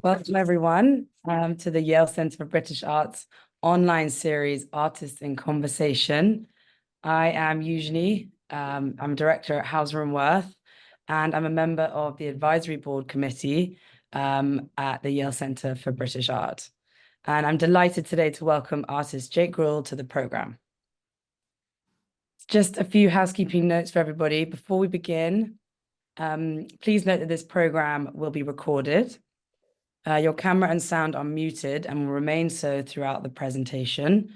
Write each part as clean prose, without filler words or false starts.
Welcome everyone to the Yale Centre for British Arts online series, Artists in Conversation. I am Eugenie. I'm director at Hauser and Wirth, and I'm a member of the advisory board committee at the Yale Centre for British Art. And I'm delighted today to welcome artist Jake Grewal to the programme. Just a few housekeeping notes for everybody. Before we begin, please note that this programme will be recorded. Your camera and sound are muted and will remain so throughout the presentation.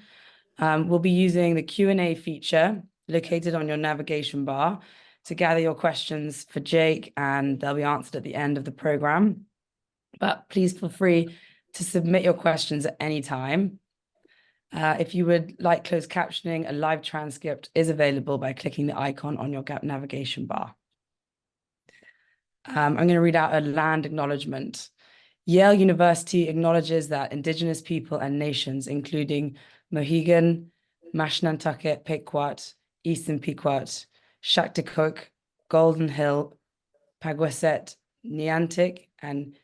We'll be using the Q&A feature located on your navigation bar to gather your questions for Jake, and they'll be answered at the end of the program. But please feel free to submit your questions at any time. If you would like closed captioning, a live transcript is available by clicking the icon on your navigation bar. I'm going to read out a land acknowledgement. Yale University acknowledges that Indigenous people and nations, including Mohegan, Mashantucket, Pequot, Eastern Pequot, Shaktoolik, Golden Hill, Paguaset, Niantic, and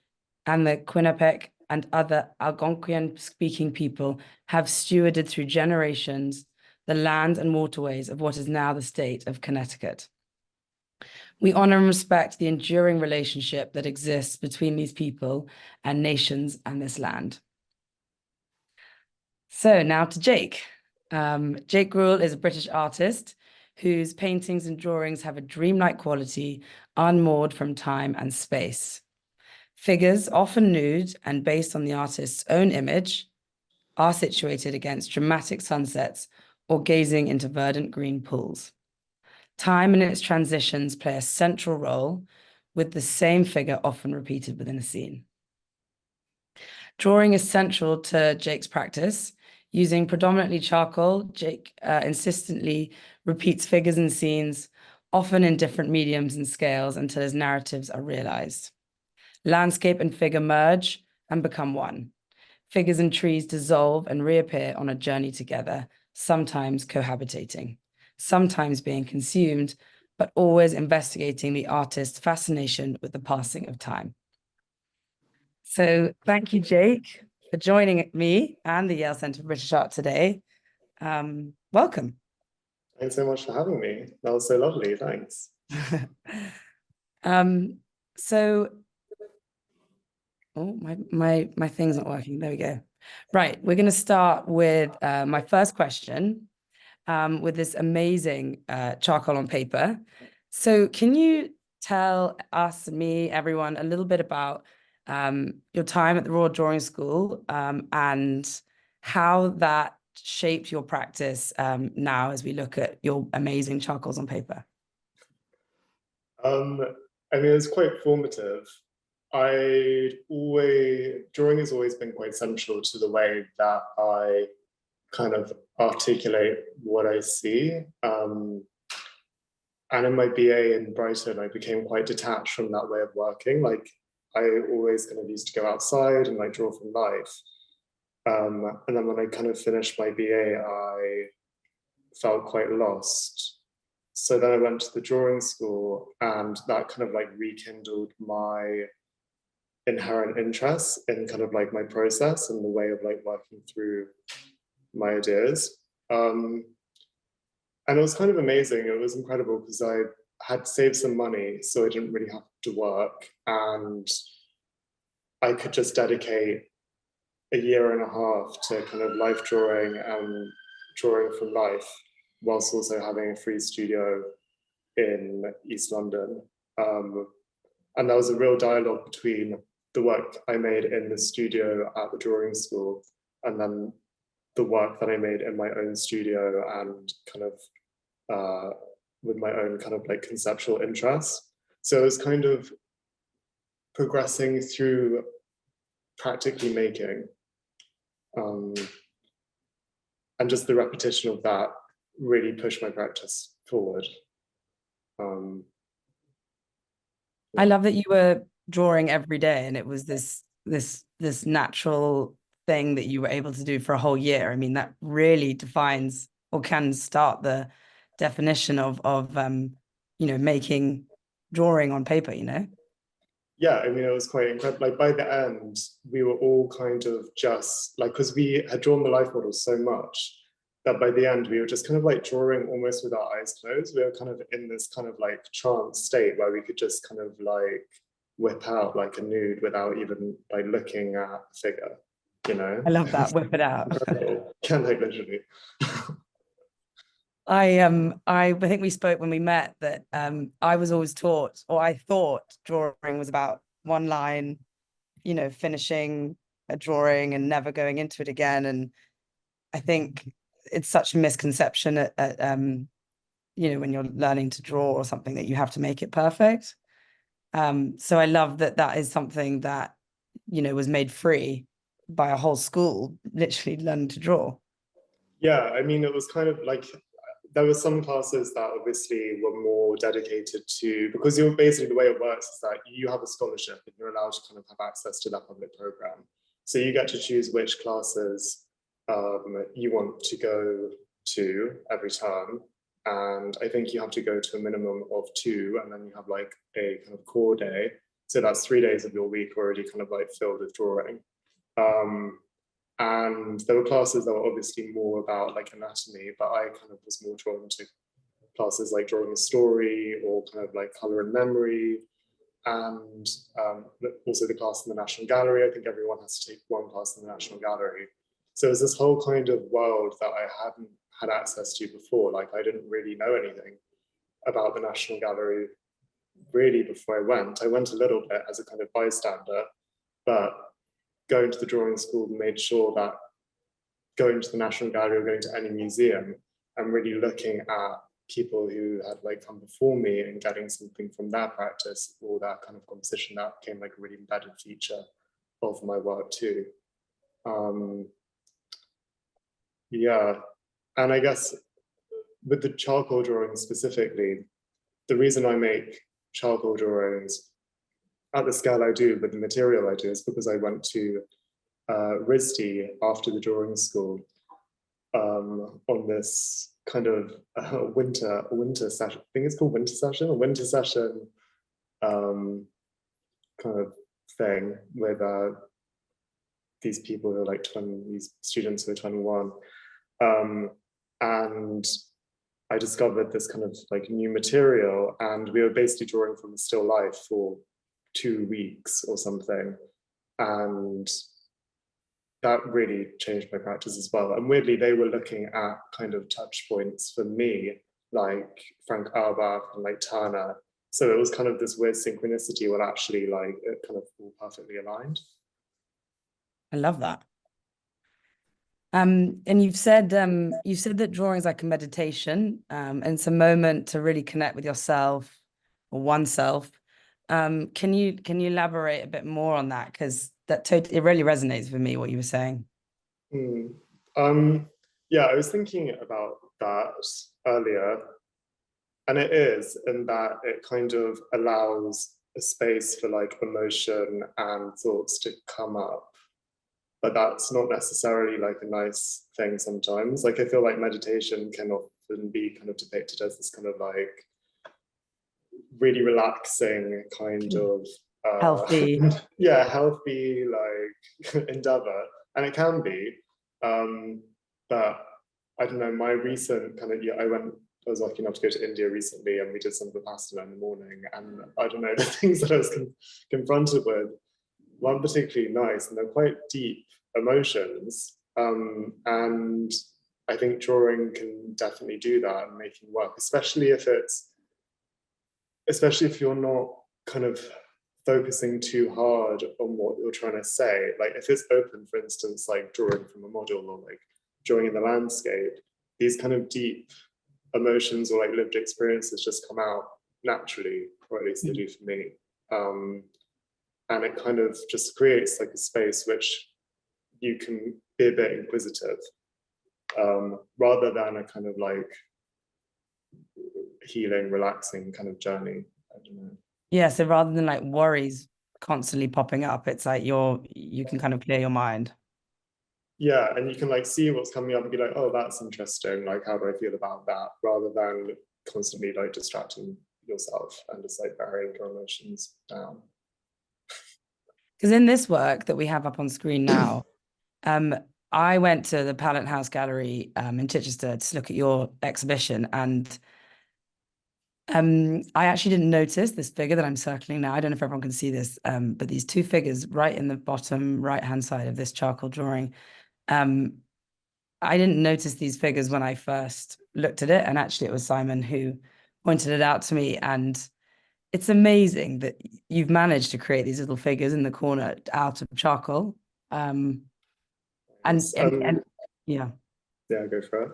the Quinnipiac and other Algonquian-speaking people have stewarded through generations the land and waterways of what is now the state of Connecticut. We honor and respect the enduring relationship that exists between these people and nations and this land. So now to Jake. Jake Grewal is a British artist whose paintings and drawings have a dreamlike quality, unmoored from time and space. Figures, often nude and based on the artist's own image, are situated against dramatic sunsets or gazing into verdant green pools. Time and its transitions play a central role, with the same figure often repeated within a scene. Drawing is central to Jake's practice. Using predominantly charcoal, Jake insistently repeats figures and scenes, often in different mediums and scales, until his narratives are realized. Landscape and figure merge and become one. Figures and trees dissolve and reappear on a journey together, sometimes cohabitating, sometimes being consumed, but always investigating the artist's fascination with the passing of time. So thank you, Jake, for joining me and the Yale Centre for British Art today. Welcome. Thanks so much for having me. That was so lovely, thanks. My thing's not working, there we go. Right, we're gonna start with my first question. With this amazing charcoal on paper. So can you tell us, me, everyone, a little bit about your time at the Royal Drawing School and how that shaped your practice now as we look at your amazing charcoals on paper? I mean, it's quite formative. Drawing has always been quite central to the way that I kind of articulate what I see. And in my BA in Brighton, I became quite detached from that way of working. Like, I always kind of used to go outside and like draw from life. And then when I kind of finished my BA, I felt quite lost. So then I went to the drawing school, and that kind of like rekindled my inherent interest in kind of like my process and the way of like working through my ideas. And it was kind of amazing. It was incredible because I had saved some money, so I didn't really have to work, and I could just dedicate a year and a half to kind of life drawing and drawing from life, whilst also having a free studio in East London. And there was a real dialogue between the work I made in the studio at the drawing school and then the work that I made in my own studio and kind of with my own kind of like conceptual interests. So it was kind of progressing through practically making. And just the repetition of that really pushed my practice forward. I love that you were drawing every day, and it was this natural thing that you were able to do for a whole year. I mean, that really defines or can start the definition of making drawing on paper, yeah, I mean, it was quite incredible. Like by the end, we were all kind of just like, because we had drawn the life models so much that by the end we were just kind of like drawing almost with our eyes closed. We were kind of in this kind of like trance state where we could just kind of like whip out like a nude without even like looking at the figure, you know? I love that. Whip it out. Incredible. Can like literally. I think we spoke when we met that I was always taught, or I thought drawing was about one line, finishing a drawing and never going into it again. And I think it's such a misconception at when you're learning to draw or something, that you have to make it perfect. So I love that that is something that, was made free by a whole school, literally learning to draw. Yeah, I mean, it was kind of like there were some classes that obviously were more dedicated to, because you're basically, the way it works is that you have a scholarship and you're allowed to kind of have access to that public program. So you get to choose which classes you want to go to every term. And I think you have to go to a minimum of 2, and then you have like a kind of core day. So that's 3 days of your week already kind of like filled with drawing. And there were classes that were obviously more about like anatomy, but I kind of was more drawn to classes like drawing a story or kind of like color and memory. And also the class in the National Gallery. I think everyone has to take one class in the National Gallery. So it was this whole kind of world that I hadn't had access to before. Like I didn't really know anything about the National Gallery really before I went. I went a little bit as a kind of bystander, but going to the drawing school made sure that going to the National Gallery or going to any museum, I'm really looking at people who had like come before me and getting something from their practice or that kind of composition. That became like a really embedded feature of my work too. Yeah, and I guess with the charcoal drawing specifically, the reason I make charcoal drawings at the scale I do with the material I do is because I went to RISD after the drawing school on this kind of winter session. I think it's called winter session, a winter session kind of thing with these people who are like 20, these students who are 21. And I discovered this kind of like new material, and we were basically drawing from a still life for 2 weeks or something. And that really changed my practice as well. And weirdly, they were looking at kind of touch points for me, like Frank Auerbach and like Turner. So it was kind of this weird synchronicity where actually like it kind of all perfectly aligned. I love that. And you've said that drawing is like a meditation, and it's a moment to really connect with yourself or oneself. Can you elaborate a bit more on that? Because it really resonates with me what you were saying. Yeah, I was thinking about that earlier, and it is in that it kind of allows a space for like emotion and thoughts to come up. But that's not necessarily like a nice thing sometimes. Like I feel like meditation can often be kind of depicted as this kind of like really relaxing kind of Healthy. yeah, healthy like endeavor, and it can be. But I don't know, my recent kind of, yeah, I was lucky enough to go to India recently, and we did some Vipassana in the morning, and I don't know, the things that I was confronted with weren't particularly nice, and they're quite deep emotions. And I think drawing can definitely do that and making work, especially if you're not kind of focusing too hard on what you're trying to say. Like if it's open, for instance, like drawing from a model or like drawing in the landscape, these kind of deep emotions or like lived experiences just come out naturally, or at least they do for me. And it kind of just creates like a space which you can be a bit inquisitive, rather than a kind of like healing, relaxing kind of journey. I don't know. Yeah, so rather than like worries constantly popping up, it's like you can kind of clear your mind. Yeah, and you can like see what's coming up and be like, oh, that's interesting. Like, how do I feel about that? Rather than constantly like distracting yourself and just like burying your emotions down. Because in this work that we have up on screen now, I went to the Palette House Gallery in Chichester to look at your exhibition, and I actually didn't notice this figure that I'm circling now. I don't know if everyone can see this, but these two figures right in the bottom right-hand side of this charcoal drawing. I didn't notice these figures when I first looked at it, and actually it was Simon who pointed it out to me. And it's amazing that you've managed to create these little figures in the corner out of charcoal. And yeah, go for it.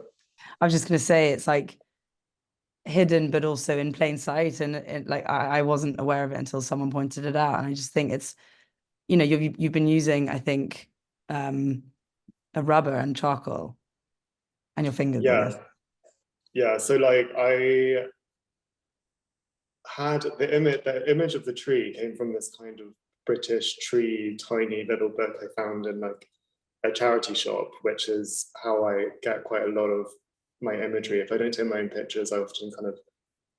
I was just going to say it's like hidden, but also in plain sight. And like I wasn't aware of it until someone pointed it out. And I just think it's, you've been using, I think, a rubber and charcoal and your fingers, I guess. Yeah. So like I had the image of the tree came from this kind of British tree, tiny little book I found in like a charity shop, which is how I get quite a lot of my imagery. If I don't take my own pictures, I often kind of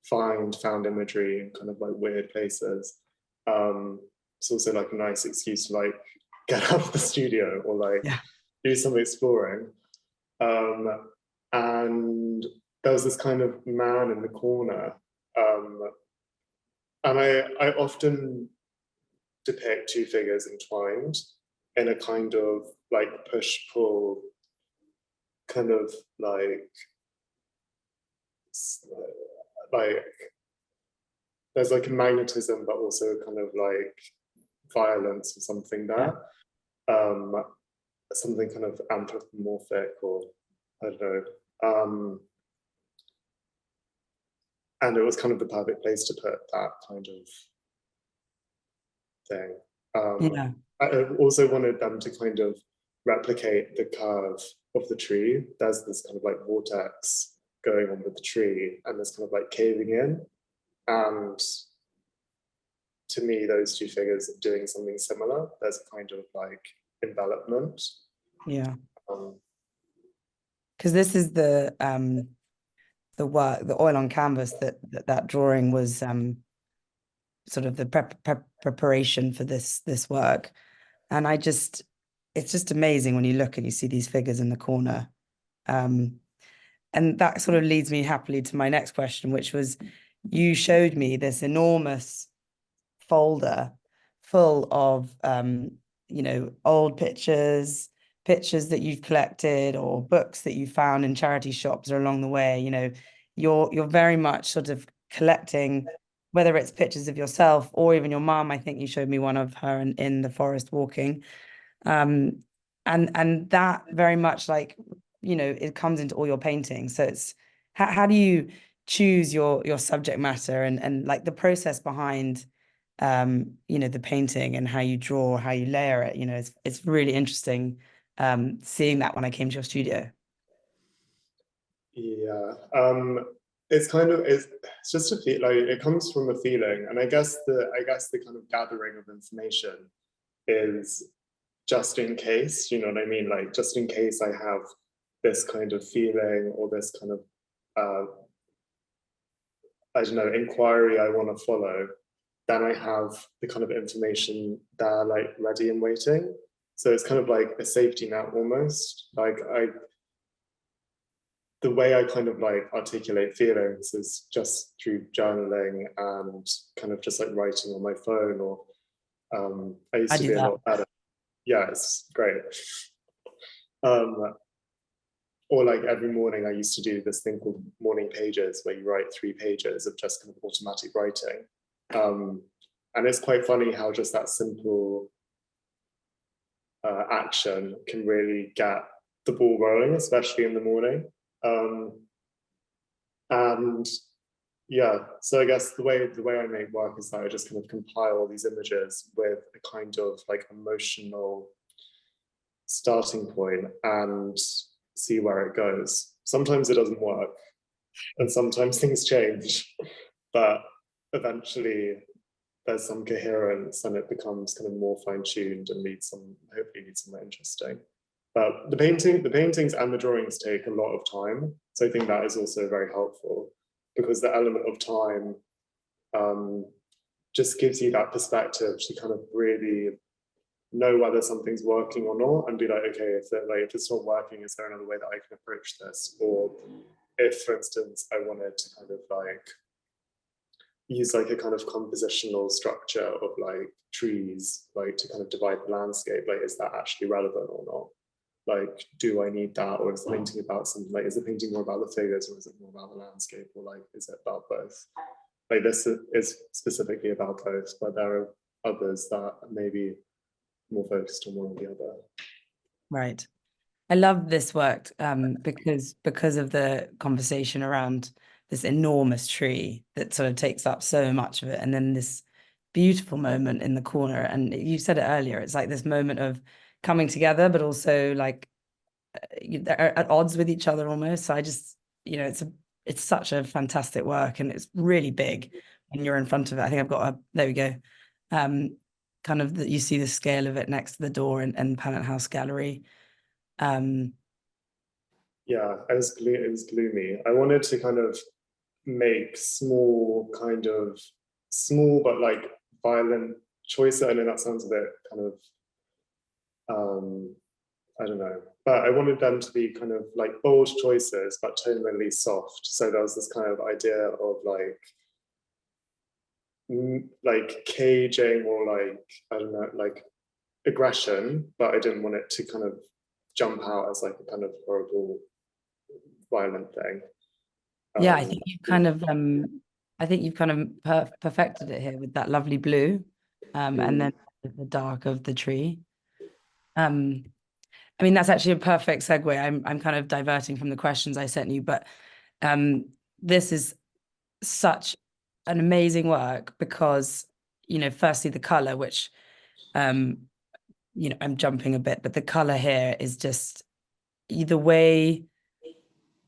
found imagery in kind of like weird places. It's also like a nice excuse to like get out of the studio or like do some exploring. And there was this kind of man in the corner. And I often depict two figures entwined in a kind of like push-pull, kind of like there's like a magnetism, but also kind of like violence or something there. Something kind of anthropomorphic, or I don't know. And it was kind of the perfect place to put that kind of thing. I also wanted them to kind of replicate the curve of the tree. There's this kind of like vortex going on with the tree, and there's kind of like caving in. And to me, those two figures are doing something similar. There's a kind of like envelopment. Yeah. Because this is the work, the oil on canvas that drawing was sort of the preparation for this work. And it's just amazing when you look and you see these figures in the corner. And that sort of leads me happily to my next question, which was, you showed me this enormous folder full of, old pictures that you've collected, or books that you found in charity shops or along the way. You're very much sort of collecting, whether it's pictures of yourself or even your mom. I think you showed me one of her in the forest walking. And that very much like, it comes into all your paintings. So it's how do you choose your subject matter and like the process behind the painting and how you draw, how you layer it. It's really interesting seeing that when I came to your studio. It's kind of it's just a feel, like it comes from a feeling, and I guess the kind of gathering of information is just in case, you know what I mean? Like just in case I have this kind of feeling or this kind of I don't know, inquiry I want to follow, then I have the kind of information there like ready and waiting. So it's kind of like a safety net almost. Like the way I kind of like articulate feelings is just through journaling and kind of just like writing on my phone, or I used to be a lot better. Yeah, it's great. Or like every morning I used to do this thing called morning pages, where you write 3 pages of just kind of automatic writing. And it's quite funny how just that simple action can really get the ball rolling, especially in the morning. And yeah, so I guess the way I make work is that I just kind of compile all these images with a kind of like emotional starting point and see where it goes. Sometimes it doesn't work, and sometimes things change, but eventually there's some coherence and it becomes kind of more fine-tuned and hopefully leads somewhere interesting. But the paintings and the drawings take a lot of time. So I think that is also very helpful, because the element of time just gives you that perspective to kind of really know whether something's working or not, and be like, okay, if it's not working, is there another way that I can approach this? Or if, for instance, I wanted to kind of like use like a kind of compositional structure of like trees, like to kind of divide the landscape, like is that actually relevant or not? Like, do I need that, or is the painting about something, like is the painting more about the figures, or is it more about the landscape, or like is it about both? Like this is specifically about both, but there are others that maybe more focused on one or the other. Right. I love this work because of the conversation around this enormous tree that sort of takes up so much of it, and then this beautiful moment in the corner. And you said it earlier, it's like this moment of coming together, but also like they're at odds with each other almost. So I just, it's such a fantastic work, and it's really big when you're in front of it. I think I've got there we go. Kind of that you see the scale of it next to the door in Pennant House Gallery. Yeah, it was gloomy. I wanted to kind of make small but like violent choices. I know that sounds a bit kind of I don't know, but I wanted them to be kind of like bold choices but tonally soft. So there was this kind of idea of like caging, or like, I don't know, like aggression, but I didn't want it to kind of jump out as like a kind of horrible violent thing. Yeah, I think you've kind of perfected it here with that lovely blue, and then the dark of the tree. I mean, that's actually a perfect segue. I'm kind of diverting from the questions I sent you, but this is such an amazing work because, firstly the color, which I'm jumping a bit, but the color here is just the way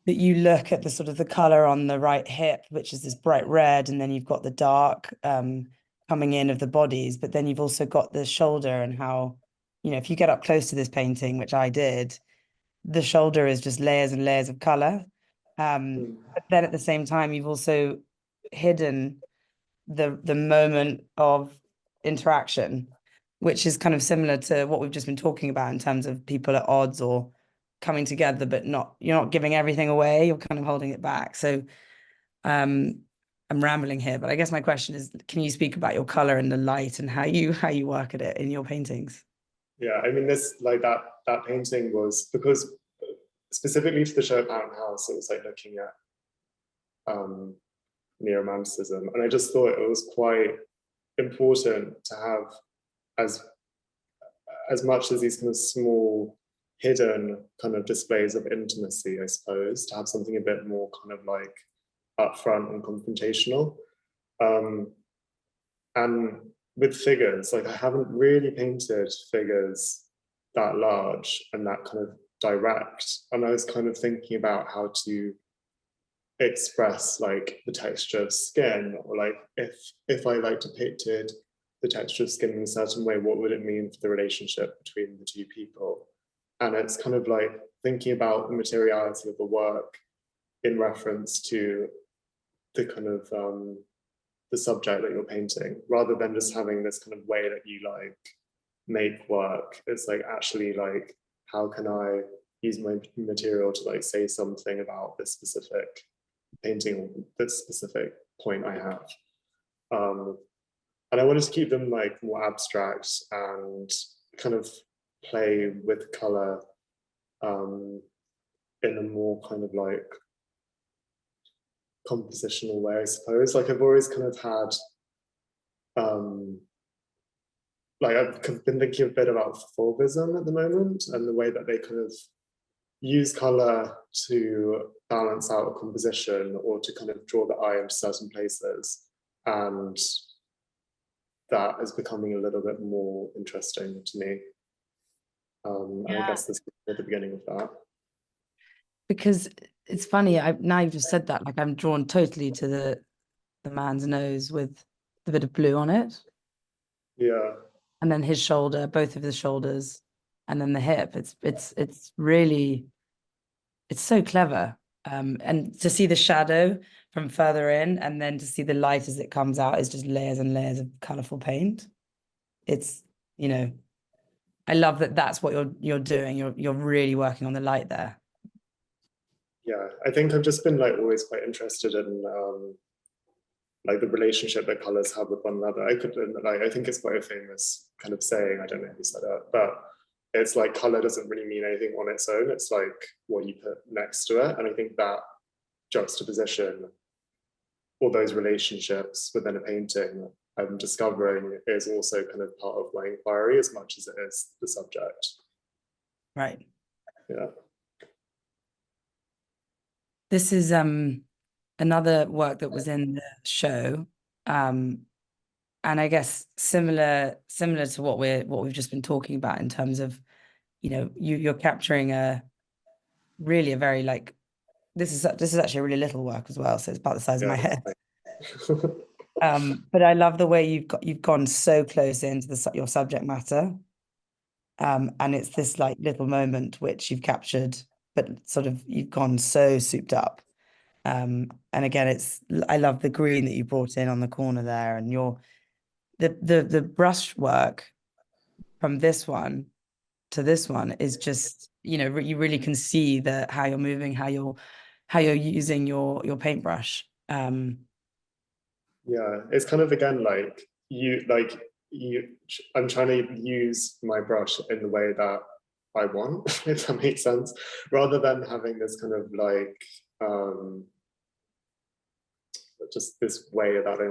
that you look at the sort of the color on the right hip, which is this bright red, and then you've got the dark coming in of the bodies, but then you've also got the shoulder, and how, if you get up close to this painting, which I did, the shoulder is just layers and layers of color. But then at the same time, you've also hidden the moment of interaction, which is kind of similar to what we've just been talking about in terms of people at odds or coming together, but you're not giving everything away, you're kind of holding it back. So I'm rambling here, but I guess my question is, can you speak about your color and the light and how you work at it in your paintings? Yeah, I mean, this, like that painting was because specifically for the show at Pound House, it was like looking at neo-romanticism, and I just thought it was quite important to have as much as these kind of small hidden kind of displays of intimacy, I suppose, to have something a bit more kind of like upfront and confrontational. And with figures, like I haven't really painted figures that large and that kind of direct. And I was kind of thinking about how to express like the texture of skin, or like if I like depicted the texture of skin in a certain way, what would it mean for the relationship between the two people? And it's kind of like thinking about the materiality of the work in reference to the kind of the subject that you're painting, rather than just having this kind of way that you like make work. It's like actually like, how can I use my material to like say something about this specific painting, this specific point I have. And I wanted to keep them like more abstract and kind of play with color in a more kind of like compositional way, I suppose. Like I've always kind of had like I've been thinking a bit about Fauvism at the moment, and the way that they kind of use color to balance out a composition or to kind of draw the eye into certain places. And that is becoming a little bit more interesting to me. And I guess this is at the beginning of that. Because it's funny, now you've just said that, like I'm drawn totally to the man's nose with the bit of blue on it. Yeah. And then his shoulder, both of the shoulders, and then the hip. It's really, it's so clever. And to see the shadow from further in, and then to see the light as it comes out, is just layers and layers of colorful paint. It's, I love that that's what you're doing. You're really working on the light there. Yeah, I think I've just been like always quite interested in like the relationship that colors have with one another. I think it's quite a famous kind of saying, I don't know who said it, but it's like color doesn't really mean anything on its own. It's like what you put next to it. And I think that juxtaposition, all those relationships within a painting, I'm discovering is also kind of part of my inquiry as much as it is the subject. Right. Yeah. This is another work that was in the show. And I guess similar to what we've just been talking about in terms of, you know, you're capturing a very like this is actually a really little work as well, so it's about the size of my head. But I love the way you've gone so close into your subject matter, and it's this like little moment which you've captured, but sort of you've gone so souped up. And again, I love the green that you brought in on the corner there, and the brush work from this one to this one is just, you know, you really can see how you're moving, how you're using your paintbrush. Yeah, it's kind of again like I'm trying to use my brush in the way that I want, if that makes sense, rather than having this kind of like just this way that I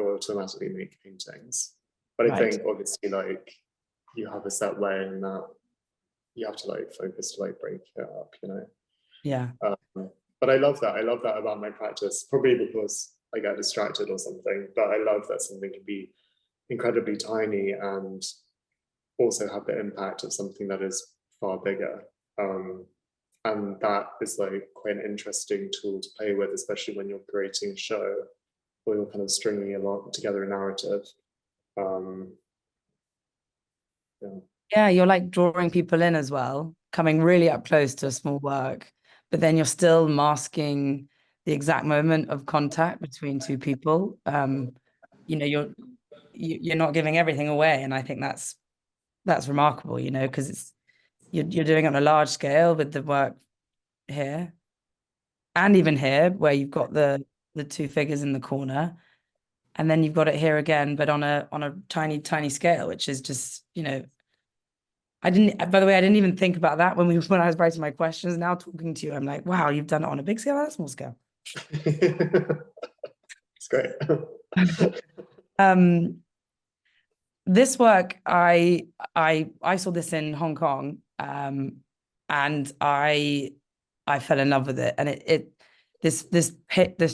automatically make paintings. But I think obviously like you have a set way and that you have to like focus to like break it up, you know. Yeah. But I love that about my practice, probably because I get distracted or something, but I love that something can be incredibly tiny and also have the impact of something that is far bigger. And that is like quite an interesting tool to play with, especially when you're creating a show or you're kind of stringing together a narrative. Yeah, you're like drawing people in as well, coming really up close to a small work, but then you're still masking the exact moment of contact between two people. You know, you're not giving everything away, and I think that's remarkable, you know, because you're doing it on a large scale with the work here, and even here where you've got the two figures in the corner, and then you've got it here again, but on a tiny scale, which is just, you know, by the way, I didn't even think about that when I was writing my questions. Now talking to you, I'm like, wow, you've done it on a big scale and a small scale. It's great. This work, I saw this in Hong Kong, and I fell in love with it. And this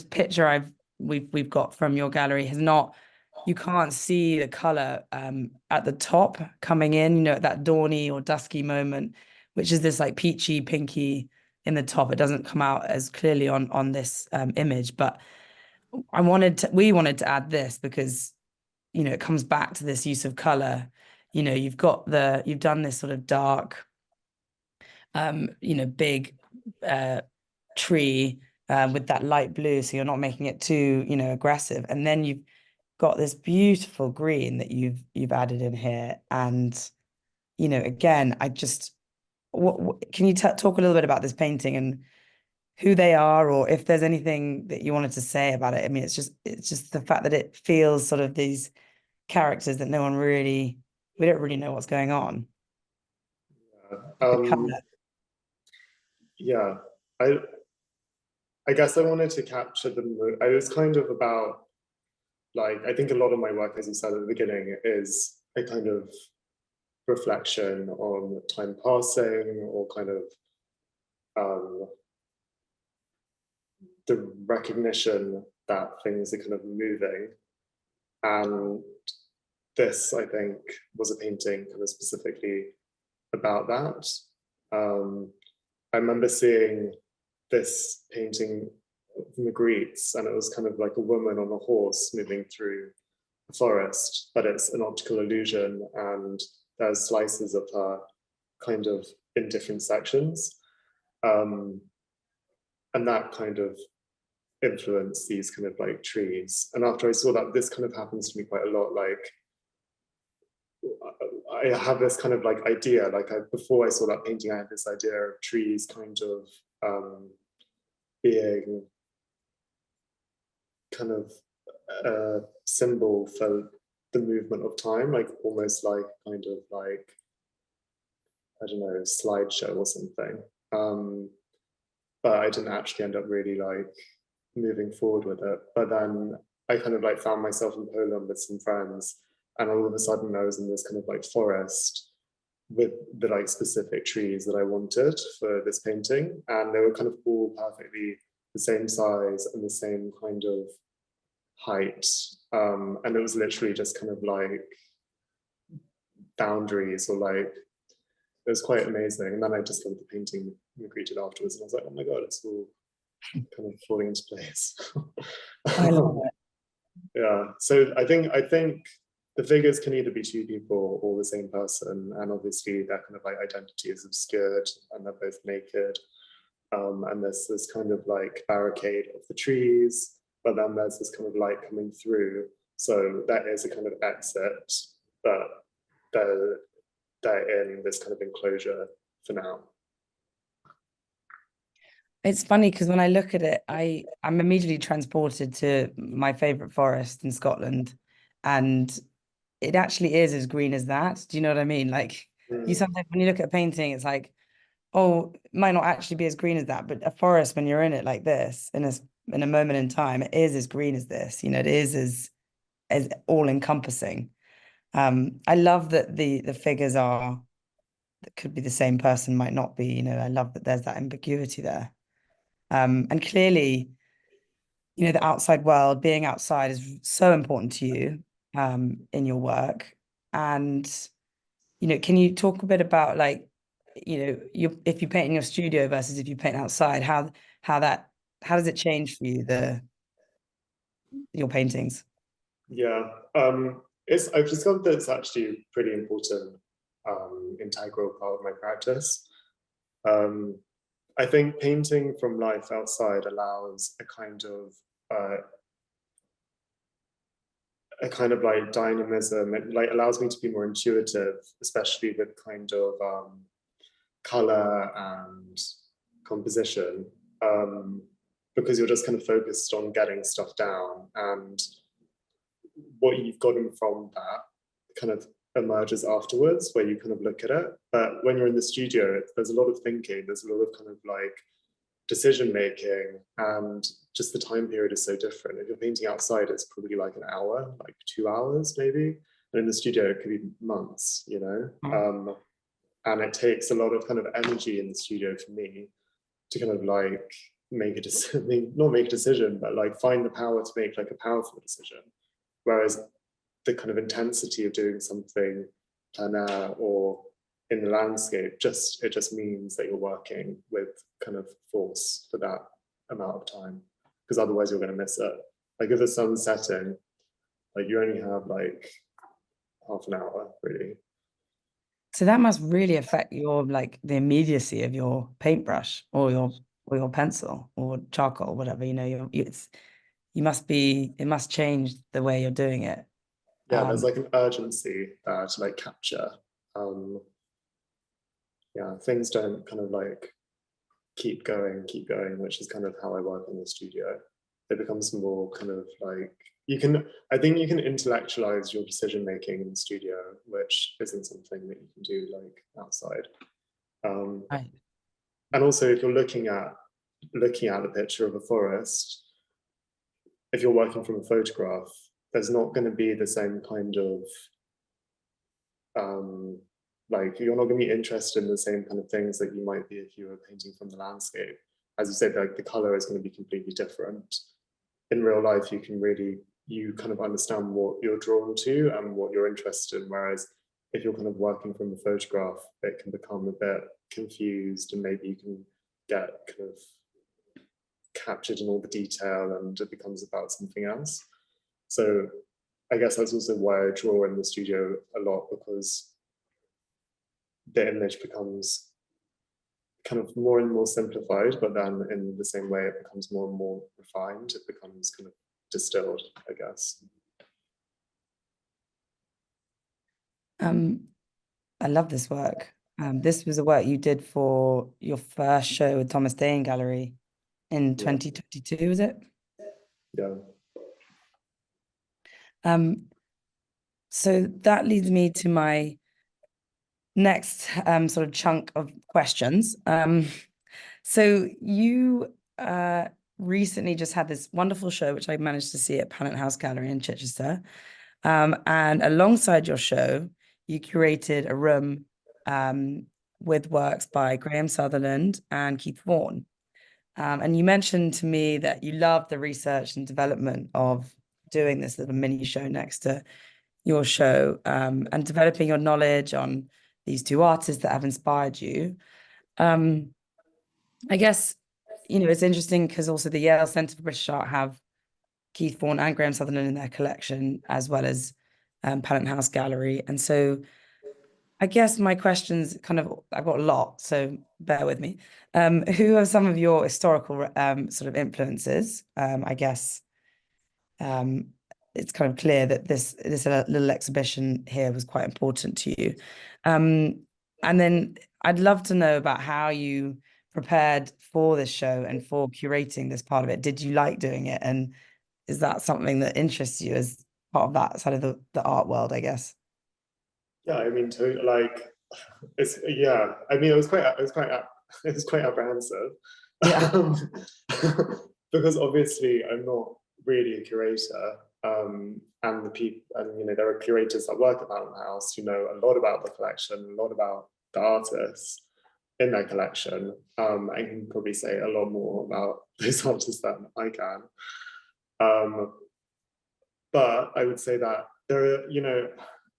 picture we've got from your gallery has not. You can't see the color at the top coming in, you know, at that dawny or dusky moment, which is this like peachy, pinky in the top. It doesn't come out as clearly on this image, but we wanted to add this because, you know, it comes back to this use of color. You know, you've done this sort of dark, you know, big tree with that light blue, so you're not making it too, you know, aggressive. And then you've got this beautiful green that you've added in here. And, you know, again, what can you talk a little bit about this painting and who they are, or if there's anything that you wanted to say about it? I mean, it's just the fact that it feels sort of these characters that we don't really know what's going on. Yeah, I guess I wanted to capture the mood. I was kind of about, like, I think a lot of my work, as you said at the beginning, is a kind of reflection on time passing, or kind of the recognition that things are kind of moving. And this, I think, was a painting kind of specifically about that. I remember seeing this painting of Magritte's, and it was kind of like a woman on a horse moving through a forest, but it's an optical illusion, and there's slices of her kind of in different sections. And that kind of influenced these kind of like trees. And after I saw that, this kind of happens to me quite a lot. Like, I have this kind of like idea, like before I saw that painting, I had this idea of trees kind of being kind of a symbol for the movement of time, like almost like kind of like, I don't know, slideshow or something. But I didn't actually end up really like moving forward with it. But then I kind of like found myself in Poland with some friends, and all of a sudden I was in this kind of like forest with the like specific trees that I wanted for this painting, and they were kind of all perfectly the same size and the same kind of height, and it was literally just kind of like boundaries, or like, it was quite amazing. And then I discovered the painting we greeted afterwards, and I was like, oh my god, it's all kind of falling into place. I love it. Yeah, so I think the figures can either be two people or the same person, and obviously their kind of like identity is obscured, and they're both naked, and there's this kind of like barricade of the trees, but then there's this kind of light coming through, so that is a kind of exit, but they're in this kind of enclosure for now. It's funny because when I look at it, I'm immediately transported to my favorite forest in Scotland, and it actually is as green as that. Do you know what I mean? Like, you sometimes, when you look at a painting, it's like, oh, it might not actually be as green as that, but a forest, when you're in it like this, in a moment in time, it is as green as this. You know, it is as all encompassing. I love that the figures are, that could be the same person, might not be. You know, I love that there's that ambiguity there. And clearly, you know, the outside world, being outside is so important to you in your work. And, you know, can you talk a bit about, like, you know, if you paint in your studio versus if you paint outside, how does it change for you, your paintings? Yeah, I've discovered that it's actually a pretty important integral part of my practice. I think painting from life outside allows a kind of like dynamism. It like allows me to be more intuitive, especially with kind of color and composition, because you're just kind of focused on getting stuff down, and what you've gotten from that kind of emerges afterwards, where you kind of look at it. But when you're in the studio, there's a lot of thinking, there's a lot of kind of like decision making, and just the time period is so different. If you're painting outside, it's probably like an hour, like 2 hours maybe, and in the studio it could be months, you know. And it takes a lot of kind of energy in the studio for me to kind of like make a decision, not make a decision, but like find the power to make like a powerful decision. Whereas the kind of intensity of doing something plein air or in the landscape, it just means that you're working with kind of force for that amount of time, because otherwise you're going to miss it. Like if the sun's setting, like you only have like half an hour really. So that must really affect your, like, the immediacy of your paintbrush or your pencil or charcoal, whatever, you know, it must change the way you're doing it. Yeah, there's like an urgency there to like capture. Yeah, things don't kind of like keep going, which is kind of how I work in the studio. It becomes more kind of like, I think you can intellectualize your decision making in the studio, which isn't something that you can do like outside. Right. And also, if you're looking at the picture of a forest, if you're working from a photograph, there's not going to be the same kind of like, you're not going to be interested in the same kind of things that you might be if you were painting from the landscape. As you said, like the color is going to be completely different. In real life, you kind of understand what you're drawn to and what you're interested in, whereas if you're kind of working from a photograph, it can become a bit confused, and maybe you can get kind of captured in all the detail and it becomes about something else. So I guess that's also why I draw in the studio a lot, because the image becomes kind of more and more simplified, but then in the same way it becomes more and more refined. It becomes kind of distilled, I guess. I love this work. This was a work you did for your first show with Thomas Day in Gallery in Yeah, 2022, was it? yeah. Um, so that leads me to my next sort of chunk of questions. So you recently just had this wonderful show, which I managed to see at Pennant House Gallery in Chichester. And alongside your show, you curated a room with works by Graham Sutherland and Keith Vaughan. And you mentioned to me that you love the research and development of doing this little mini show next to your show, and developing your knowledge on these two artists that have inspired you. Um, I guess, it's interesting because also the Yale Centre for British Art have Keith Vaughan and Graham Sutherland in their collection, as well as Pennant House Gallery. And so I guess my questions I've got a lot, so bear with me. Who are some of your historical sort of influences? I guess um, it's kind of clear that this little exhibition here was quite important to you. And then I'd love to know about how you prepared for this show and for curating this part of it. Did you like doing it? And is that something that interests you as part of that side of the art world, I guess? Yeah, I mean, like, it's, yeah, I mean, it was quite apprehensive. Yeah. Um, because obviously I'm not really a curator. And the people, and there are curators that work at Mountain House who know a lot about the collection, a lot about the artists in their collection. I can probably say a lot more about those artists than I can. But I would say that there are,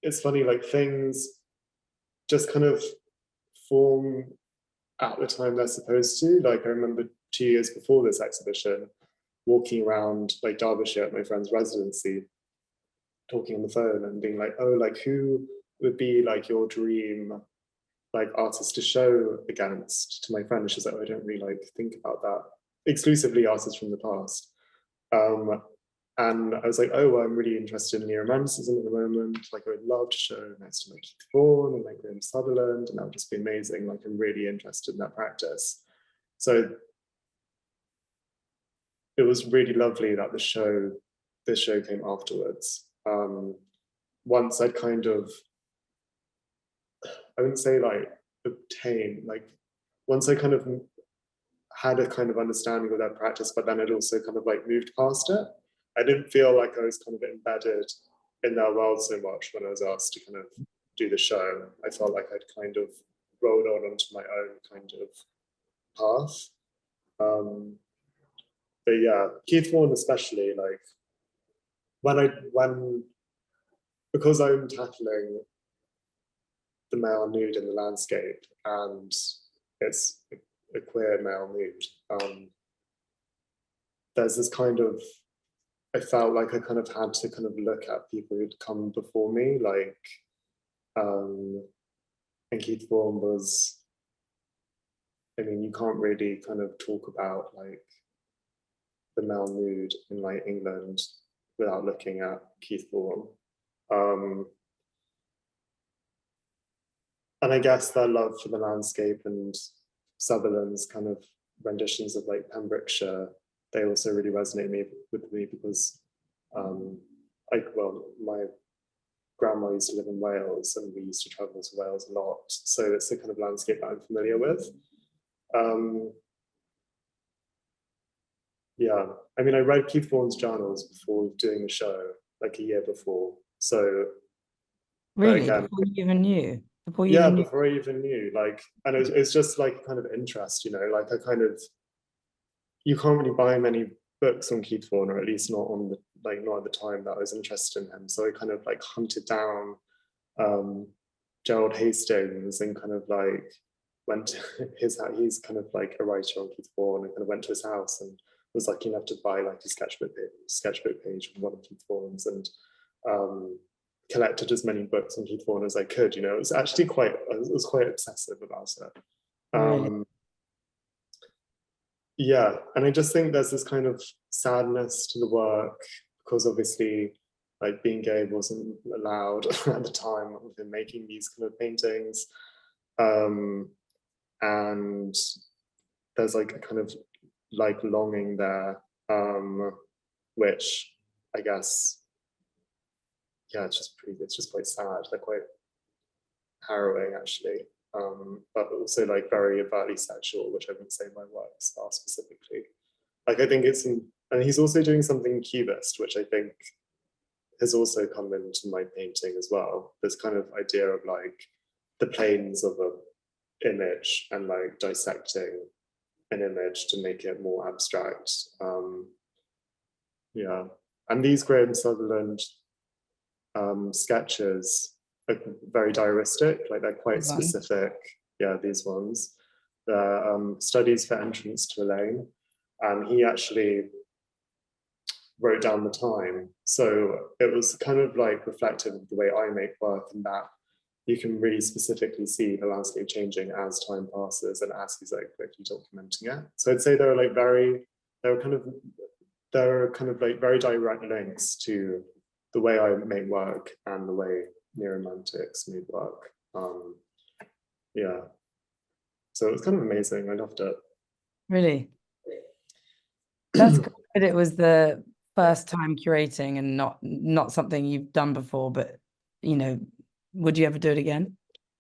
it's funny, like things just kind of form at the time they're supposed to. Like I remember 2 years before this exhibition, walking around like Derbyshire at my friend's residency, talking on the phone and being like, oh, like who would be like your dream like artist to show against, to my friend. And she's like, oh, I don't really like think about that. Exclusively artists from the past. And I was like, oh, well, I'm really interested in neo-romanticism at the moment. Like, I would love to show next to like Keith Vaughan and like Graham Sutherland, and that would just be amazing. Like, I'm really interested in that practice. So it was really lovely that this show came afterwards. Once I'd kind of, I wouldn't say like obtained, like once I kind of had a kind of understanding of that practice, but then I'd also kind of like moved past it. I didn't feel like I was kind of embedded in their world so much when I was asked to kind of do the show. I felt like I'd kind of rolled on onto my own kind of path. But yeah, Keith Vaughan especially, like when because I'm tackling the male nude in the landscape and it's a queer male nude, there's this kind of, I felt like I kind of had to kind of look at people who'd come before me, like, and Keith Vaughan was, I mean, you can't really kind of talk about like the male nude in like England without looking at Keith Vaughan. And I guess their love for the landscape and Sutherland's kind of renditions of like Pembrokeshire, they also really resonate with me because my grandma used to live in Wales and we used to travel to Wales a lot. So it's the kind of landscape that I'm familiar with. Yeah, I mean, I read Keith Vaughan's journals before doing the show, like a year before. So, Really? again, Before you even knew? Before you yeah, even knew? before I even knew, like, and it's just like kind of interest, like I kind of, you can't really buy many books on Keith Vaughan, or at least not on the, like, not at the time that I was interested in him. So I kind of like hunted down Gerald Hastings and kind of like went to he's kind of like a writer on Keith Vaughan, and kind of went to his house and was lucky enough to buy like a sketchbook page from one of Keith Vaughan's, and collected as many books on Keith Vaughan as I could. It was actually quite obsessive about it. Really? Yeah, and I just think there's this kind of sadness to the work because obviously like being gay wasn't allowed at the time of him making these kind of paintings. And there's like a kind of like longing there, which I guess, yeah, it's just quite sad. They're quite harrowing actually, but also like very overtly sexual, which I wouldn't say my works are specifically. Like I think and he's also doing something cubist, which I think has also come into my painting as well. This kind of idea of like the planes of an image and like dissecting an image to make it more abstract. Yeah, and these Graham Sutherland sketches are very diaristic, like they're quite specific. Yeah, these ones. They're studies for entrance to a lane, and he actually wrote down the time. So it was kind of like reflective of the way I make work, and that you can really specifically see the landscape changing as time passes and as he's like quickly documenting it. So I'd say there are kind of like very direct links to the way I make work and the way Neoromantics made work. Yeah. So it was kind of amazing. I loved it. Really? That's good that it was the first time curating and not something you've done before, but you know, would you ever do it again?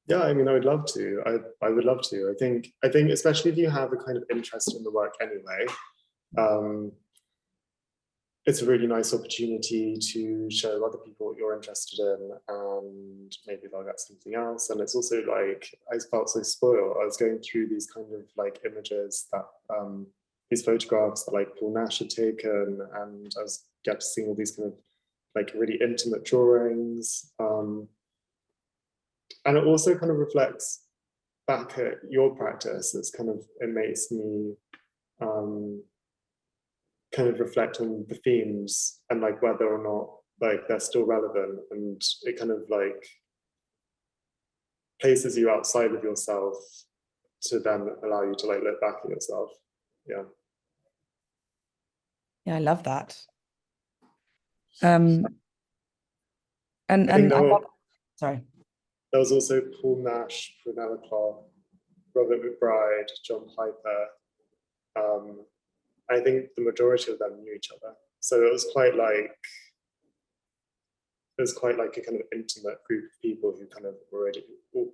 Yeah, I mean, I would love to. I would love to. I think especially if you have a kind of interest in the work anyway, it's a really nice opportunity to show other people what you're interested in, and maybe they'll get something else. And it's also like, I felt so spoiled. I was going through these kind of like images that, these photographs that like Paul Nash had taken, and I was get to see all these kind of like really intimate drawings. And it also kind of reflects back at your practice. It makes me kind of reflect on the themes and like whether or not like they're still relevant, and it kind of like places you outside of yourself to then allow you to like look back at yourself. Yeah. Yeah, I love that. Sorry. There was also Paul Nash, Prunella Clark, Robert McBride, John Piper. I think the majority of them knew each other. So it was quite like a kind of intimate group of people who kind of already,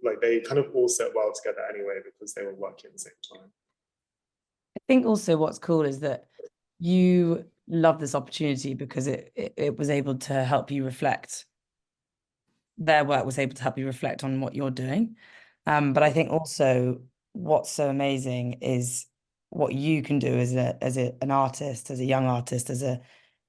like they kind of all sit well together anyway because they were working at the same time. I think also what's cool is that you love this opportunity because it was able to help you reflect. Their work was able to help you reflect on what you're doing. But I think also what's so amazing is what you can do as an artist, as a young artist, as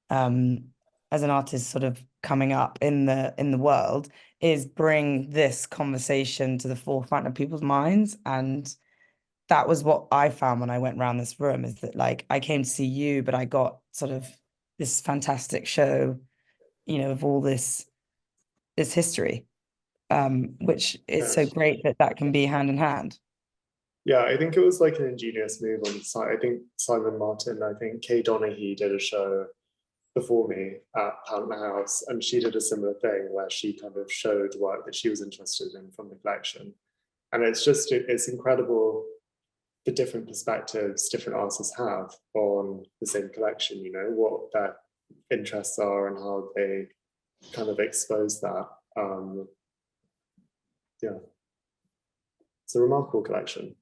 an artist sort of coming up in the world, is bring this conversation to the forefront of people's minds. And that was what I found when I went around this room, is that like I came to see you, but I got sort of this fantastic show, of all this history, which is so great that can be hand in hand. Yeah, I think it was like an ingenious move on the side. I think Simon Martin, I think Kay Donaghy did a show before me at Patent House, and she did a similar thing where she kind of showed work that she was interested in from the collection. And it's incredible the different perspectives different artists have on the same collection, what their interests are and how they kind of expose that. Yeah, it's a remarkable collection.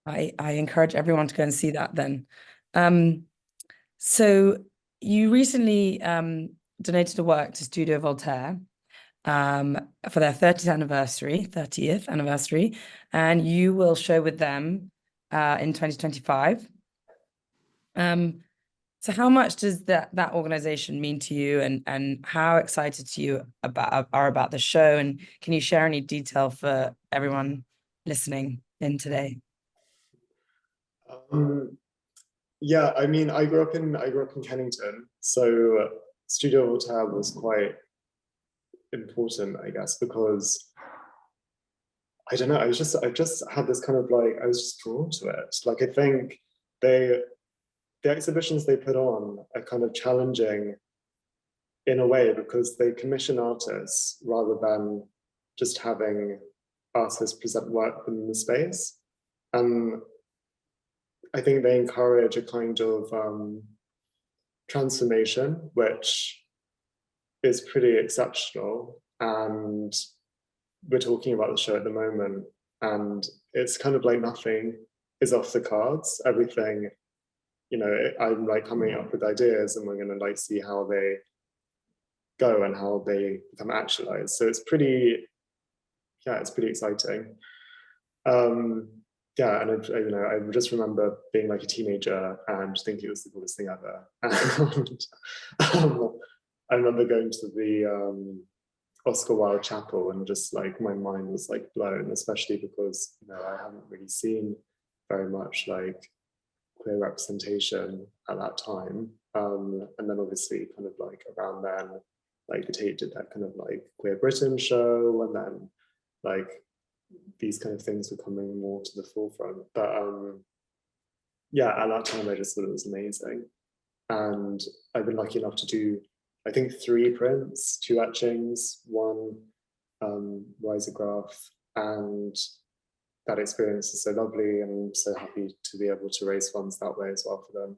I encourage everyone to go and see that then. So you recently donated a work to Studio Voltaire for their 30th anniversary, and you will show with them in 2025. So how much does that organization mean to you, and how excited you are about the show? And can you share any detail for everyone listening in today? Yeah, I mean, I grew up in Kennington, so Studio Voltaire was quite important, I guess, because I don't know, I just had this kind of like, I was just drawn to it. Like, I think the exhibitions they put on are kind of challenging in a way, because they commission artists rather than just having artists present work within the space. I think they encourage a kind of transformation, which is pretty exceptional. And we're talking about the show at the moment, and it's kind of like nothing is off the cards. Everything, you know, I'm like coming up with ideas, and we're going to like see how they go and how they become actualized. So it's pretty, yeah, it's pretty exciting. Yeah, and you know, I just remember being like a teenager and thinking it was the coolest thing ever. And I remember going to the Oscar Wilde Chapel, and just like my mind was like blown, especially because, you know, I haven't really seen very much like queer representation at that time. And then obviously kind of like around then, like the Tate did that kind of like Queer Britain show, and then like these kind of things were coming more to the forefront. But yeah, at that time I just thought it was amazing. And I've been lucky enough to do, I think, 3 prints, 2 etchings, 1 risograph, and that experience is so lovely, and I'm so happy to be able to raise funds that way as well for them.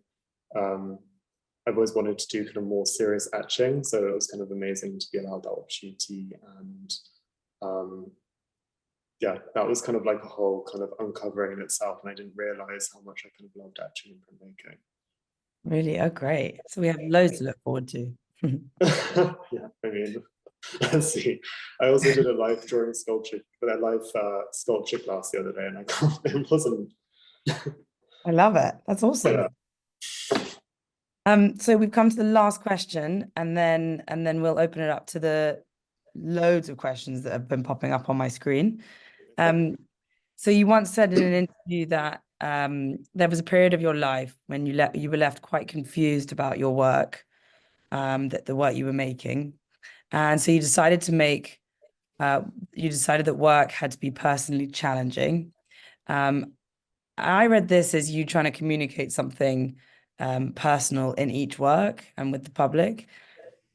I've always wanted to do kind of more serious etching, so it was kind of amazing to be allowed that opportunity. And yeah, that was kind of like a whole kind of uncovering in itself, and I didn't realize how much I kind of loved etching and printmaking. Really? Oh, great. So we have loads to look forward to. Yeah, I mean, let's see. I also did a live drawing sculpture, but a live sculpture class the other day, and I can't, it wasn't. I love it. That's awesome. Yeah. So we've come to the last question, and then we'll open it up to the loads of questions that have been popping up on my screen. So you once said in an interview that there was a period of your life when you were left quite confused about your work, that the work you were making, and so you decided that work had to be personally challenging. I read this as you trying to communicate something personal in each work and with the public.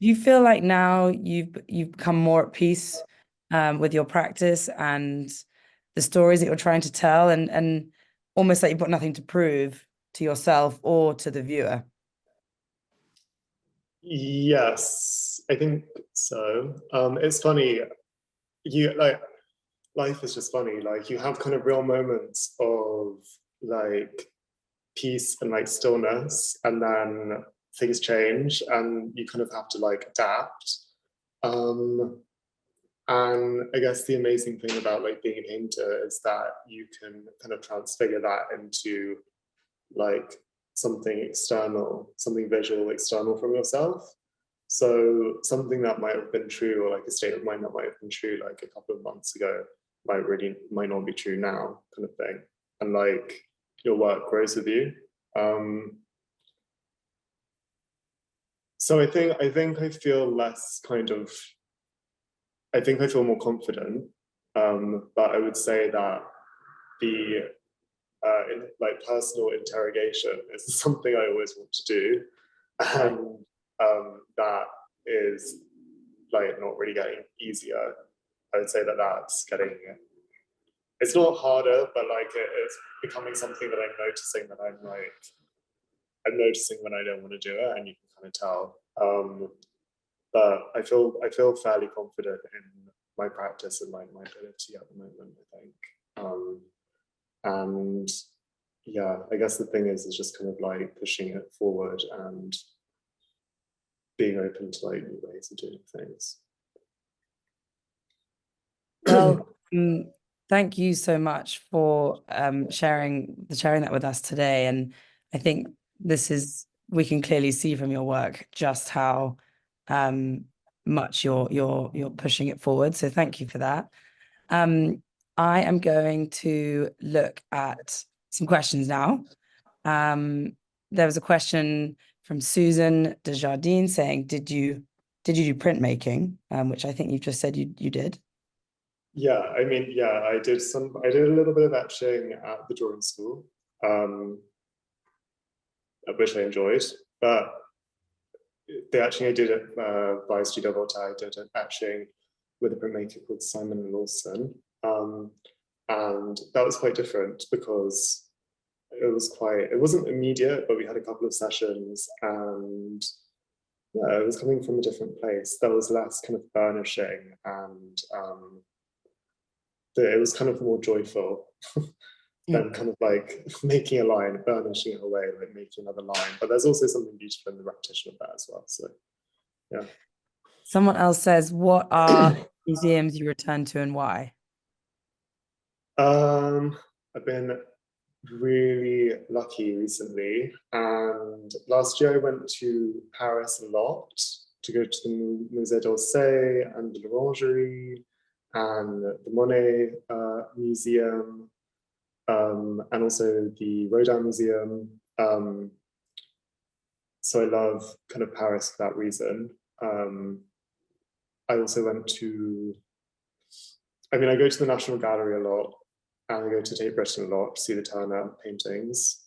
Do you feel like now you've become more at peace with your practice and the stories that you're trying to tell, and almost like you've got nothing to prove to yourself or to the viewer? Yes, I think so. It's funny, you like, life is just funny. Like you have kind of real moments of like peace and like stillness, and then things change and you kind of have to like adapt. And I guess the amazing thing about like being a painter is that you can kind of transfigure that into like something external, something visual external from yourself. So something that might have been true, or like a state of mind that might have been true like a couple of months ago, might not be true now, kind of thing. And like your work grows with you. So I think I feel less kind of, I think I feel more confident. But I would say that the like personal interrogation is something I always want to do, and that is like not really getting easier. I would say that that's getting, it's not harder, but like it's becoming something that I'm noticing that I'm noticing when I don't want to do it, and you can kind of tell. But I feel fairly confident in my practice and like my ability at the moment, I think. And yeah, I guess the thing is just kind of like pushing it forward and being open to like new ways of doing things. Well, thank you so much for sharing that with us today. And I think we can clearly see from your work just how much you're pushing it forward. So thank you for that. I am going to look at some questions now. There was a question from Susan Desjardins saying, did you do printmaking? Which I think you've just said you did. Yeah, I mean, yeah, I did a little bit of etching at the drawing school, which I enjoyed, but I did it by Studio Voltaire. I did it actually with a printmaker called Simon Lawson. And that was quite different because it wasn't immediate, but we had a couple of sessions, and yeah, it was coming from a different place. There was less kind of burnishing, and it was kind of more joyful than kind of like making a line, burnishing it away, like making another line. But there's also something beautiful in the repetition of that as well. So yeah. Someone else says, what are museums you return to and why? I've been really lucky recently, and last year I went to Paris a lot to go to the Musée d'Orsay and the L'Orangerie and the Monet Museum, and also the Rodin Museum. So I love kind of Paris for that reason. I also went to, I go to the National Gallery a lot, and I go to Tate Britain a lot to see the Turner paintings.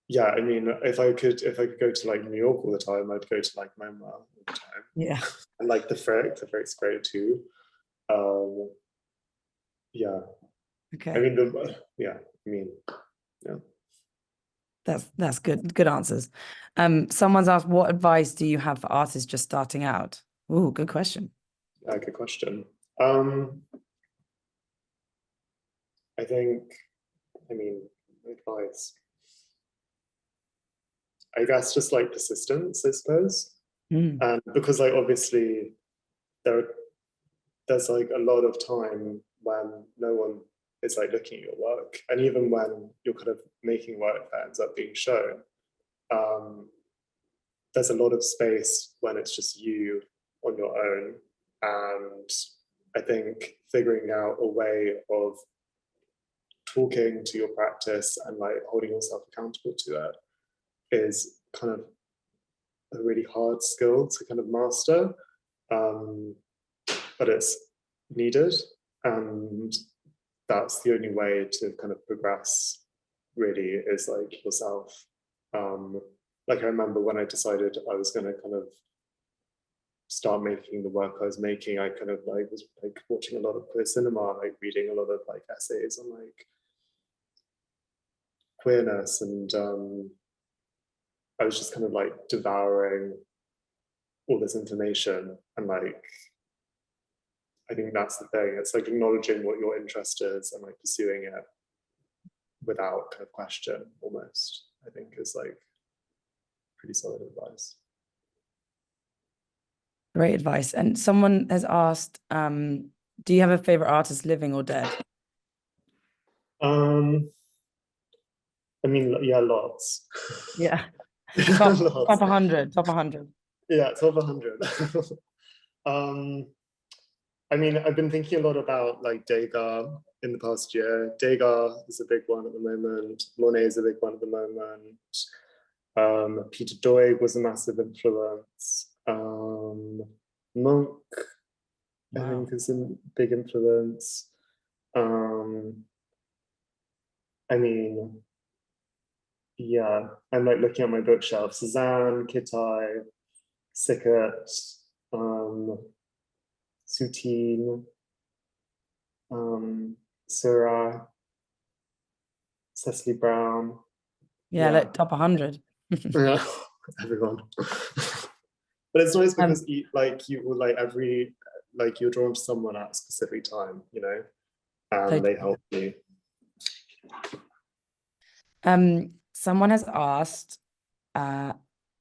Yeah, if I could go to like New York all the time, I'd go to like MoMA all the time. Yeah. And like the Frick's great too. Yeah. Okay. Yeah. That's good answers. Someone's asked, what advice do you have for artists just starting out? Ooh, good question. Good question. I think, advice. I guess just like persistence, I suppose. And because like obviously there's like a lot of time when no one is like looking at your work, and even when you're kind of making work that ends up being shown, there's a lot of space when it's just you on your own. And I think figuring out a way of talking to your practice and like holding yourself accountable to it is kind of a really hard skill to kind of master, but it's needed, and that's the only way to kind of progress really, is like yourself. Like I remember when I decided I was going to kind of start making the work I was making, I kind of like was like watching a lot of queer cinema, like reading a lot of like essays on like queerness, and I was just kind of like devouring all this information. And like I think that's the thing, it's like acknowledging what your interest is and like pursuing it without kind of question, almost, I think is like pretty solid advice. Great advice. And someone has asked, do you have a favorite artist, living or dead? Yeah, lots. Yeah. Top 100, top 100. Yeah, top 100. I've been thinking a lot about like Degas in the past year. Degas is a big one at the moment. Monet is a big one at the moment. Peter Doig was a massive influence. Monk, I think, is a big influence. Yeah, I'm like looking at my bookshelf. Cézanne, Kitai, Sickert, Soutine, Seurat, Cecily Brown. Yeah, like top 100. Yeah, everyone. But it's nice because you will you're drawn to someone at a specific time, and they help you. Someone has asked,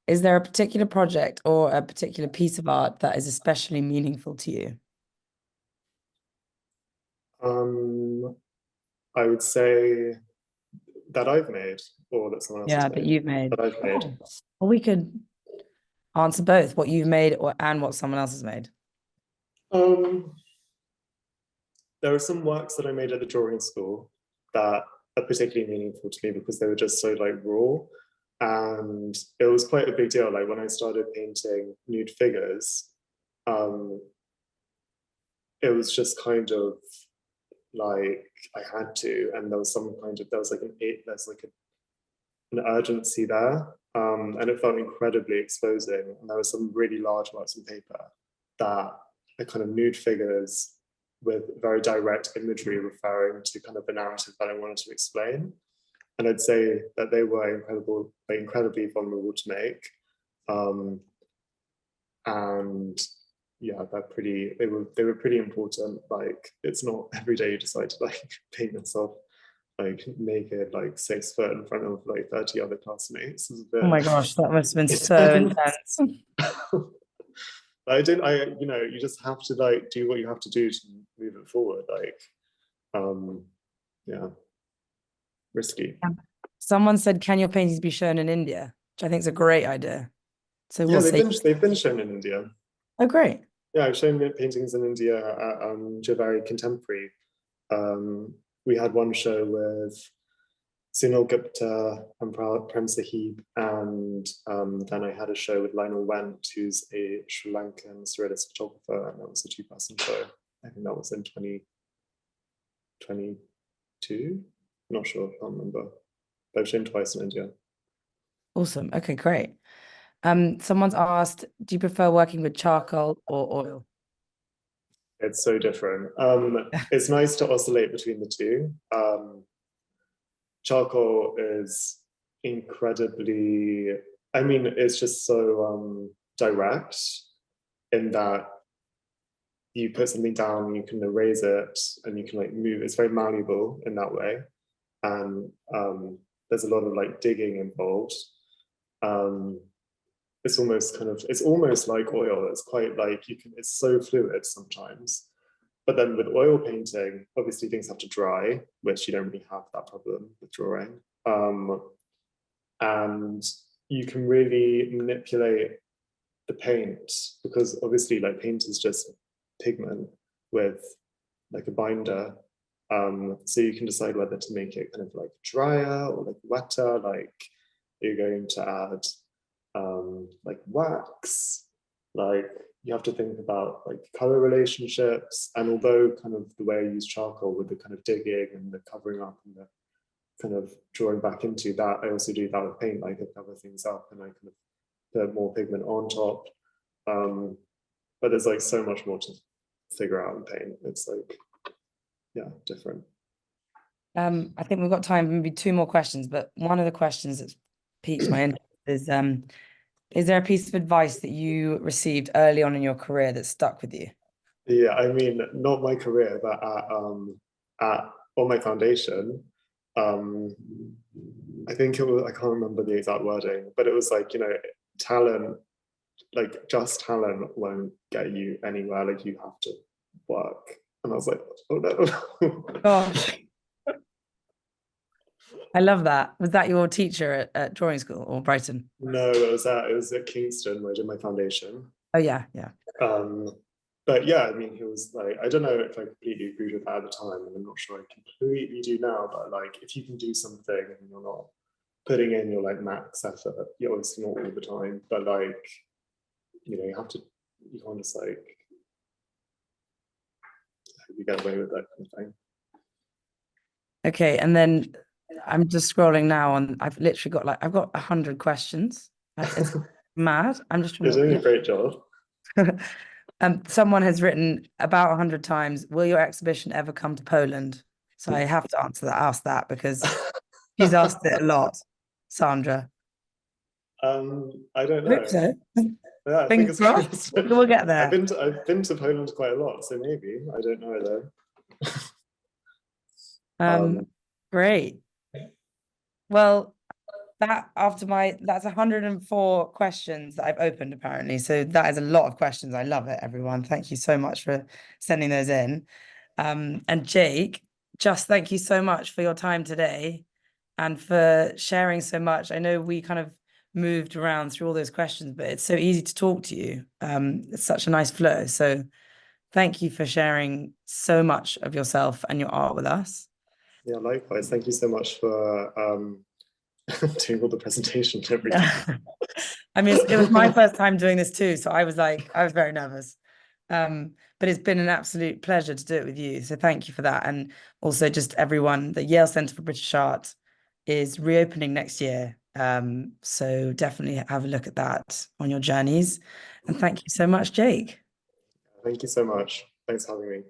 is there a particular project or a particular piece of art that is especially meaningful to you? I would say that I've made, or that someone else has made. That you've made. That I've made. Well, we could answer both, what you've made and what someone else has made. There are some works that I made at the drawing school that are particularly meaningful to me because they were just so like raw, and it was quite a big deal. Like when I started painting nude figures, it was just kind of like I had to, and there was like an urgency there, and it felt incredibly exposing. And there were some really large works on paper that are kind of nude figures with very direct imagery referring to kind of the narrative that I wanted to explain. And I'd say that they were incredibly vulnerable to make. And yeah, they were pretty important. Like, it's not every day you decide to like paint yourself like naked, like 6 foot in front of like 30 other classmates. Oh my gosh, that must have been so intense. You just have to like do what you have to do to move it forward. Like, yeah, risky. Someone said, can your paintings be shown in India? Which I think is a great idea. So yeah, we'll they've been shown in India. Oh, great. Yeah, I've shown paintings in India at Javeri Contemporary. We had one show with Sunil Gupta and Prem Sahib, and then I had a show with Lionel Wendt, who's a Sri Lankan surrealist photographer, and that was a 2-person show. I think that was in 2022. Not sure, I can't remember. But I've shown twice in India. Awesome. Okay, great. Someone's asked, do you prefer working with charcoal or oil? It's so different. It's nice to oscillate between the two. Charcoal is incredibly, I mean, it's just so direct in that you put something down, you can erase it, and you can like move. It's very malleable in that way. And there's a lot of like digging involved. It's almost like oil. It's quite like it's so fluid sometimes. But then with oil painting, obviously things have to dry, which you don't really have that problem with drawing. And you can really manipulate the paint, because obviously like paint is just pigment with like a binder. So you can decide whether to make it kind of like drier or like wetter, like you're going to add like wax, like you have to think about like color relationships. And although kind of the way I use charcoal with the kind of digging and the covering up and the kind of drawing back into that, I also do that with paint. Like I cover things up and I kind of put more pigment on top. But there's like so much more to figure out in paint. It's like, yeah, different. I think we've got time for maybe 2 more questions, but one of the questions that's piqued my interest is there a piece of advice that you received early on in your career that stuck with you? Yeah, I mean, not my career, but on my foundation, I think it was, I can't remember the exact wording, but it was like, talent, like just talent won't get you anywhere. Like you have to work. And I was like, oh no. Gosh. I love that. Was that your teacher at drawing school or Brighton? No, it was at Kingston where I did my foundation. Oh yeah. But yeah, I mean, he was like, I don't know if I completely agreed with that at the time, and I'm not sure I completely do now, but like, if you can do something and you're not putting in your like max effort, you're obviously not all the time, but like, you can't just like, you get away with that kind of thing. Okay, and then I'm just scrolling now and I've literally got 100 questions. It's mad. I'm just trying You're doing a great job. Someone has written about 100 times, will your exhibition ever come to Poland? So I have to ask that because she's asked it a lot, Sandra. I don't know. I hope so. Yeah, I think it's we'll get there. I've been to Poland quite a lot, so maybe. I don't know though. Great. Well, that's 104 questions that I've opened apparently. So that is a lot of questions. I love it, everyone. Thank you so much for sending those in. And Jake, just thank you so much for your time today and for sharing so much. I know we kind of moved around through all those questions, but it's so easy to talk to you. It's such a nice flow. So thank you for sharing so much of yourself and your art with us. Yeah, likewise. Thank you so much for doing all the presentation and everything. I mean, it was my first time doing this too, so I was very nervous. But it's been an absolute pleasure to do it with you. So thank you for that. And also just everyone, the Yale Centre for British Art, is reopening next year. So definitely have a look at that on your journeys. And thank you so much, Jake. Thank you so much. Thanks for having me.